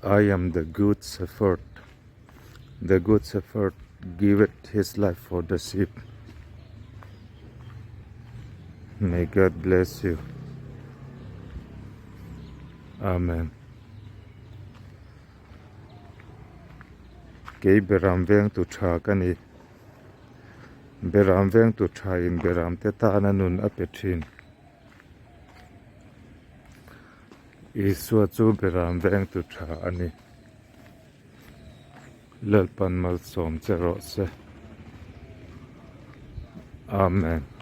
I am the good shepherd. The good shepherd giveth his life for the sheep. May God bless you. Amen. Kei beram veng tu tha kani. Beram veng tu tha in beram te ta na nun apethin. Isua chu beram veng tu tha ani. Lalpan malsawm che rawh se. Amen.